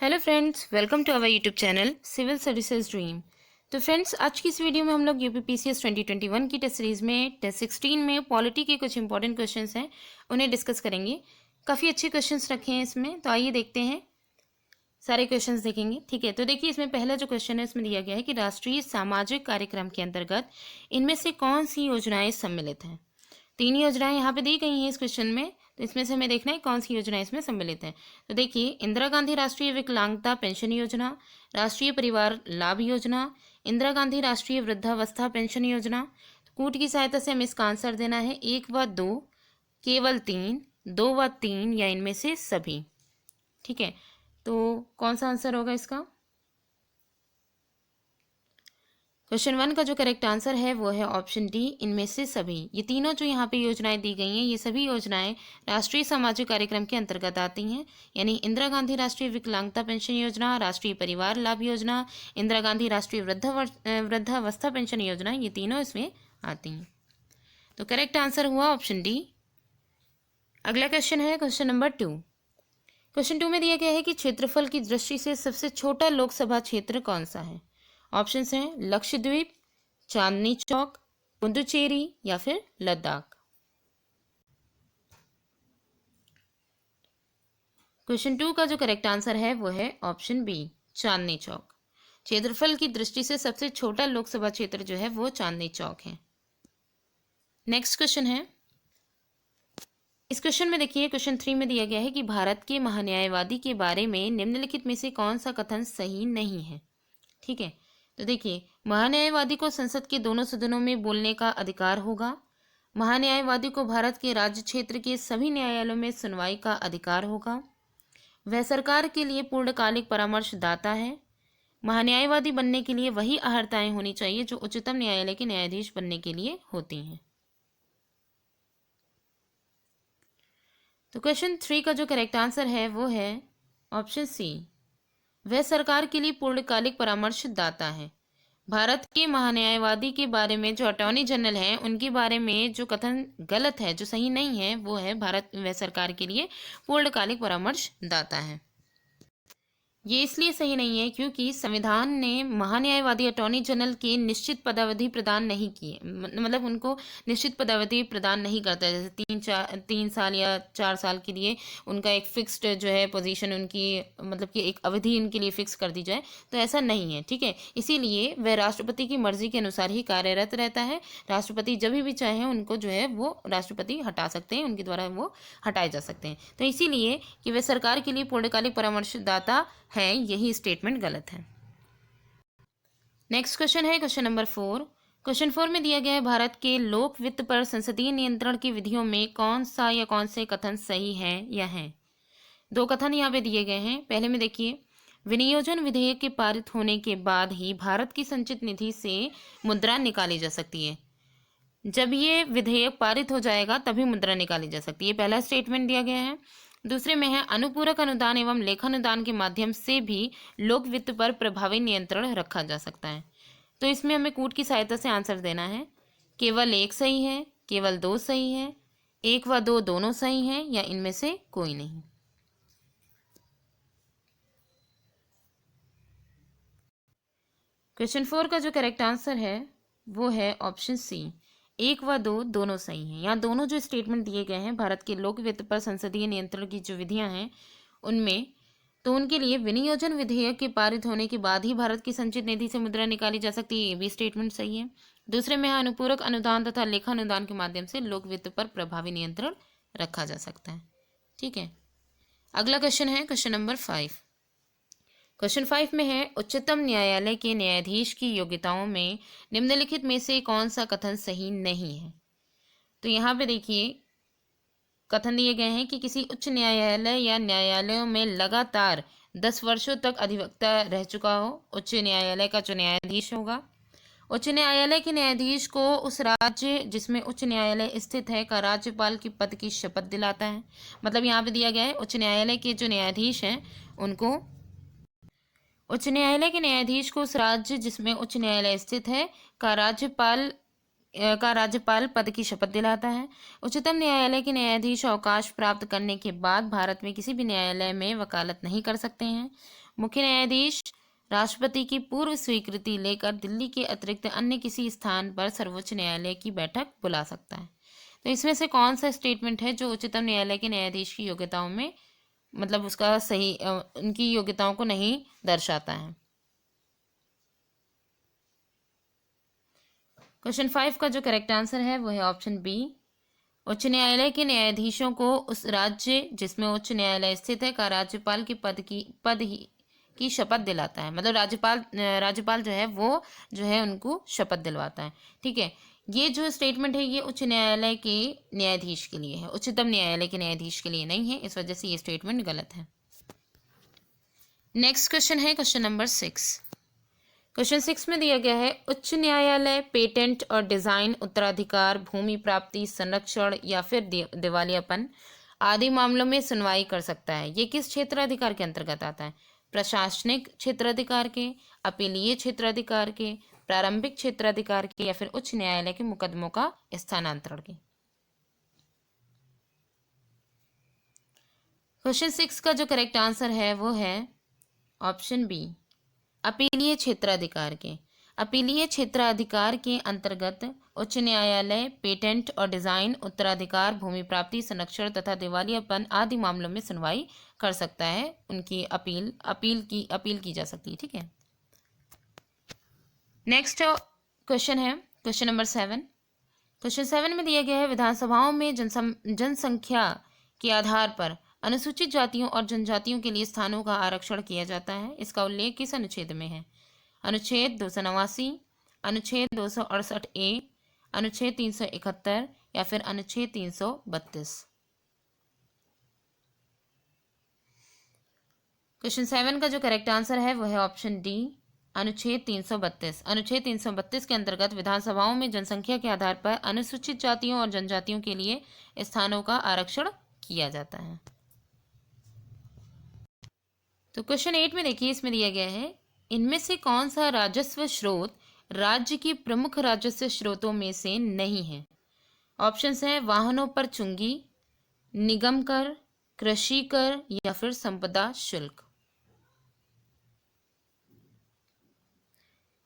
Hello friends, welcome to our YouTube channel civil services dream. तो friends, आज की इस वीडियो में हम लोग यूपीपीसीएस 2021 की टेस्ट सीरीज में टेस्ट 16 में पॉलिटी के कुछ इंपॉर्टेंट क्वेश्चंस हैं, उन्हें डिस्कस करेंगे। काफ़ी अच्छे क्वेश्चंस रखे हैं इसमें, तो आइए देखते हैं। सारे क्वेश्चंस देखेंगे, ठीक है। तो देखिए, इसमें पहला जो क्वेश्चन है इसमें दिया गया है कि राष्ट्रीय सामाजिक कार्यक्रम के अंतर्गत इनमें से कौन सी योजनाएं सम्मिलित हैं। 3 योजनाएं यहाँ पे दी गई हैं इस क्वेश्चन में, तो इसमें से हमें देखना है कौन सी योजना इसमें सम्मिलित है। तो देखिए, इंदिरा गांधी राष्ट्रीय विकलांगता पेंशन योजना, राष्ट्रीय परिवार लाभ योजना, इंदिरा गांधी राष्ट्रीय वृद्धावस्था पेंशन योजना। तो कूट की सहायता से हमें इसका आंसर देना है 1 व 2, केवल 3, 2 व 3 या इनमें से सभी। ठीक है, तो कौन सा आंसर होगा इसका? क्वेश्चन 1 का जो करेक्ट आंसर है वो है ऑप्शन डी, इनमें से सभी। ये तीनों जो यहाँ पे योजनाएं दी गई हैं, ये सभी योजनाएं राष्ट्रीय सामाजिक कार्यक्रम के अंतर्गत आती हैं। यानी इंदिरा गांधी राष्ट्रीय विकलांगता पेंशन योजना, राष्ट्रीय परिवार लाभ योजना, इंदिरा गांधी राष्ट्रीय वृद्धावस्था पेंशन योजना, ये तीनों इसमें आती हैं। तो करेक्ट आंसर हुआ ऑप्शन डी। अगला क्वेश्चन है क्वेश्चन नंबर 2। क्वेश्चन 2 में दिया गया है कि क्षेत्रफल की दृष्टि से सबसे छोटा लोकसभा क्षेत्र कौन सा है। ऑप्शंस हैं लक्षद्वीप, चांदनी चौक, पुडुचेरी या फिर लद्दाख। क्वेश्चन 2 का जो करेक्ट आंसर है वो है ऑप्शन बी, चांदनी चौक। क्षेत्रफल की दृष्टि से सबसे छोटा लोकसभा क्षेत्र जो है वो चांदनी चौक है। नेक्स्ट क्वेश्चन है, इस क्वेश्चन में देखिए, क्वेश्चन 3 में दिया गया है कि भारत के महान्यायवादी के बारे में निम्नलिखित में से कौन सा कथन सही नहीं है। ठीक है, तो देखिए, महान्यायवादी को संसद के दोनों सदनों में बोलने का अधिकार होगा। महान्यायवादी को भारत के राज्य क्षेत्र के सभी न्यायालयों में सुनवाई का अधिकार होगा। वह सरकार के लिए पूर्णकालिक परामर्शदाता है। महान्यायवादी बनने के लिए वही अर्हताएं होनी चाहिए जो उच्चतम न्यायालय के न्यायाधीश बनने के लिए होती हैं। तो क्वेश्चन 3 का जो करेक्ट आंसर है वो है ऑप्शन सी, वह सरकार के लिए पूर्णकालिक परामर्शदाता है। भारत के महान्यायवादी के बारे में जो अटॉर्नी जनरल हैं उनके बारे में जो कथन गलत है, जो सही नहीं है, वो है भारत वह सरकार के लिए पूर्णकालिक परामर्शदाता है। ये इसलिए सही नहीं है क्योंकि संविधान ने महान्यायवादी अटॉर्नी जनरल के निश्चित पदावधि प्रदान नहीं किए, मतलब उनको निश्चित पदावधि प्रदान नहीं करता है। जैसे 3 साल या 4 साल के लिए उनका एक फिक्स्ड जो है पोजीशन, उनकी मतलब कि एक अवधि इनके लिए फिक्स कर दी जाए, तो ऐसा नहीं है। ठीक है, इसीलिए वह राष्ट्रपति की मर्जी के अनुसार ही कार्यरत रहता है। राष्ट्रपति जब भी चाहे उनको जो है वो राष्ट्रपति हटा सकते हैं, उनके द्वारा वो हटाए जा सकते हैं। तो इसीलिए कि वह सरकार के लिए पूर्णकालिक परामर्शदाता है, यही स्टेटमेंट गलत है। नेक्स्ट क्वेश्चन है क्वेश्चन नंबर 4। क्वेश्चन 4 में दिया गया है भारत के लोक वित्त पर संसदीय नियंत्रण की विधियों में कौन सा या कौन से कथन सही है या हैं। 2 कथन यहाँ पे दिए गए हैं। पहले में देखिए, विनियोजन विधेयक के पारित होने के बाद ही भारत की संचित निधि से मुद्रा निकाली जा सकती है। जब ये विधेयक पारित हो जाएगा तभी मुद्रा निकाली जा सकती है, पहला स्टेटमेंट दिया गया है। दूसरे में है अनुपूरक अनुदान एवं लेखानुदान के माध्यम से भी लोक वित्त पर प्रभावी नियंत्रण रखा जा सकता है। तो इसमें हमें कूट की सहायता से आंसर देना है। केवल 1 सही है, केवल 2 सही है, 1 व 2 दोनों सही हैं या इनमें से कोई नहीं। क्वेश्चन 4 का जो करेक्ट आंसर है वो है ऑप्शन सी, 1 व 2 दोनों सही हैं। यहाँ दोनों जो स्टेटमेंट दिए गए हैं भारत के लोक वित्त पर संसदीय नियंत्रण की जो विधियां हैं उनमें, तो उनके लिए विनियोजन विधेयक के पारित होने के बाद ही भारत की संचित निधि से मुद्रा निकाली जा सकती है, ये भी स्टेटमेंट सही है। दूसरे में है अनुपूरक अनुदान तथा लेखानुदान के माध्यम से लोक वित्त पर प्रभावी नियंत्रण रखा जा सकता है। ठीक है, अगला क्वेश्चन है क्वेश्चन नंबर 5। क्वेश्चन 5 में है उच्चतम न्यायालय के न्यायाधीश की योग्यताओं में निम्नलिखित में से कौन सा कथन सही नहीं है। तो यहाँ पे देखिए, कथन दिए गए हैं कि किसी उच्च न्यायालय या न्यायालयों में लगातार 10 वर्षों तक अधिवक्ता रह चुका हो। उच्च न्यायालय का जो न्यायाधीश होगा, उच्च न्यायालय के न्यायाधीश को उस राज्य जिसमें उच्च न्यायालय स्थित है का राज्यपाल की पद की शपथ दिलाता है। मतलब यहाँ पे दिया गया है उच्च न्यायालय के जो न्यायाधीश हैं उनको, उच्च न्यायालय के न्यायाधीश को उस राज्य जिसमें उच्च न्यायालय स्थित है का राज्यपाल का राज्यपाल पद की शपथ दिलाता है। उच्चतम न्यायालय के न्यायाधीश अवकाश प्राप्त करने के बाद भारत में किसी भी न्यायालय में वकालत नहीं कर सकते हैं। मुख्य न्यायाधीश राष्ट्रपति की पूर्व स्वीकृति लेकर दिल्ली के अतिरिक्त अन्य किसी स्थान पर सर्वोच्च न्यायालय की बैठक बुला सकता है। तो इसमें से कौन सा स्टेटमेंट है जो उच्चतम न्यायालय के न्यायाधीश की योग्यताओं में मतलब उसका सही उनकी योग्यताओं को नहीं दर्शाता है? क्वेश्चन 5 का जो करेक्ट आंसर है वो है ऑप्शन बी। उच्च न्यायालय के न्यायाधीशों को उस राज्य जिसमें उच्च न्यायालय स्थित है का राज्यपाल के पद की शपथ दिलाता है। मतलब राज्यपाल जो है वो जो है उनको शपथ दिलवाता है। ठीक है, ये जो स्टेटमेंट है ये उच्च न्यायालय के न्यायाधीश के लिए है, उच्चतम न्यायालय के न्यायाधीश के लिए नहीं है, इस वजह से ये स्टेटमेंट गलत है। नेक्स्ट क्वेश्चन है क्वेश्चन नंबर 6। क्वेश्चन 6 में दिया गया है उच्च न्यायालय पेटेंट और डिजाइन, उत्तराधिकार, भूमि प्राप्ति, संरक्षण या फिर दिवालियापन आदि मामलों में सुनवाई कर सकता है। ये किस क्षेत्राधिकार के अंतर्गत आता है? प्रशासनिक क्षेत्राधिकार के, अपीलीय क्षेत्राधिकार के, प्रारंभिक क्षेत्राधिकार के या फिर उच्च न्यायालय के मुकदमों का स्थानांतरण के। क्वेश्चन 6 का जो करेक्ट आंसर है वो है ऑप्शन बी, अपीलीय क्षेत्राधिकार के। अपीलीय क्षेत्राधिकार के अंतर्गत उच्च न्यायालय पेटेंट और डिजाइन, उत्तराधिकार, भूमि प्राप्ति, संरक्षण तथा दिवालियापन आदि मामलों में सुनवाई कर सकता है। उनकी अपील की जा सकती है। ठीक है, नेक्स्ट क्वेश्चन है क्वेश्चन नंबर 7। क्वेश्चन 7 में दिया गया है विधानसभाओं में जनसंख्या के आधार पर अनुसूचित जातियों और जनजातियों के लिए स्थानों का आरक्षण किया जाता है। इसका उल्लेख किस अनुच्छेद में है? अनुच्छेद 289, अनुच्छेद 268 ए, अनुच्छेद 371 या फिर अनुच्छेद 332। क्वेश्चन 7 का जो करेक्ट आंसर है वो है ऑप्शन डी, अनुच्छेद 332। अनुच्छेद 332 के अंतर्गत विधानसभाओं में जनसंख्या के आधार पर अनुसूचित जातियों और जनजातियों के लिए स्थानों का आरक्षण किया जाता है। तो क्वेश्चन 8 में देखिए, इसमें दिया गया है इनमें से कौन सा राजस्व स्रोत राज्य की प्रमुख राजस्व स्रोतों में से नहीं है? ऑप्शंस है वाहनों पर चुंगी, निगम कर, कृषि कर या फिर संपदा शुल्क।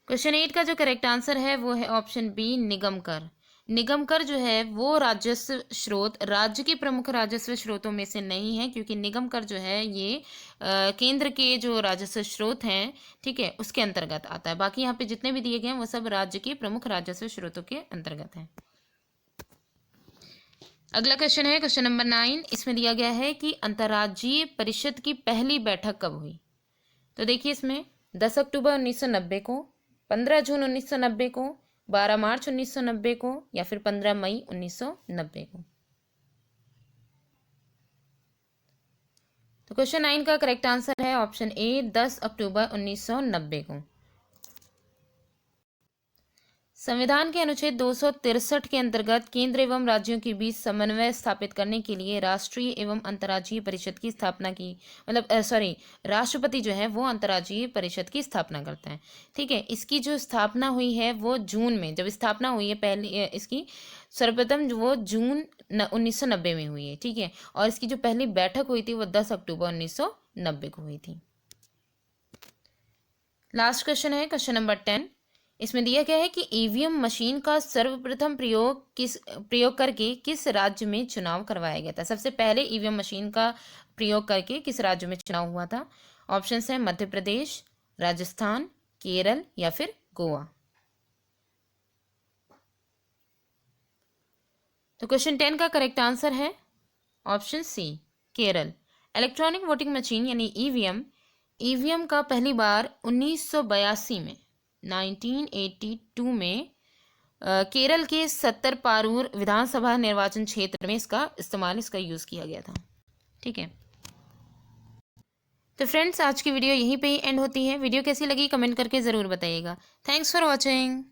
क्वेश्चन 8 का जो करेक्ट आंसर है वो है ऑप्शन बी, निगम कर। निगम कर जो है वो राजस्व स्रोत राज्य के प्रमुख राजस्व स्रोतों में से नहीं है, क्योंकि निगम कर जो है ये केंद्र के जो राजस्व स्रोत हैं, ठीक है, उसके अंतर्गत आता है। बाकी यहाँ पे जितने भी दिए गए हैं वो सब राज्य के प्रमुख राजस्व स्रोतों के अंतर्गत हैं। अगला क्वेश्चन है क्वेश्चन नंबर 9। इसमें दिया गया है कि अंतर्राज्यीय परिषद की पहली बैठक कब हुई? तो देखिए, इसमें 10 अक्टूबर 1990 को, 15 जून 1990 को, 12 मार्च 1990 को या फिर 15 मई 1990 को। तो क्वेश्चन 9 का करेक्ट आंसर है ऑप्शन ए, 10 अक्टूबर 1990 को। संविधान के अनुच्छेद 263 के अंतर्गत केंद्र एवं राज्यों के बीच समन्वय स्थापित करने के लिए राष्ट्रीय एवं अंतर्राज्यीय परिषद की स्थापना की, राष्ट्रपति जो है वो अंतर्राज्यीय परिषद की स्थापना करता है। ठीक है, इसकी जो स्थापना हुई है वो जून में, जब स्थापना हुई है पहली इसकी सर्वप्रथम वो जून 1990 में हुई है। ठीक है, और इसकी जो पहली बैठक हुई थी वो 10 अक्टूबर 1990 को हुई थी। लास्ट क्वेश्चन है क्वेश्चन नंबर 10। इसमें दिया गया है कि ईवीएम मशीन का सर्वप्रथम प्रयोग करके किस राज्य में चुनाव करवाया गया था? सबसे पहले ईवीएम मशीन का प्रयोग करके किस राज्य में चुनाव हुआ था? ऑप्शंस है मध्य प्रदेश, राजस्थान, केरल या फिर गोवा। तो क्वेश्चन 10 का करेक्ट आंसर है option C, Kerala. Electronic voting machine यानी ईवीएम का पहली बार 1982 में 1982 में केरल के सत्तरपारूर विधानसभा निर्वाचन क्षेत्र में इसका यूज़ किया गया था। ठीक है, तो फ्रेंड्स आज की वीडियो यहीं पे ही एंड होती है। वीडियो कैसी लगी कमेंट करके ज़रूर बताइएगा। Thanks for watching.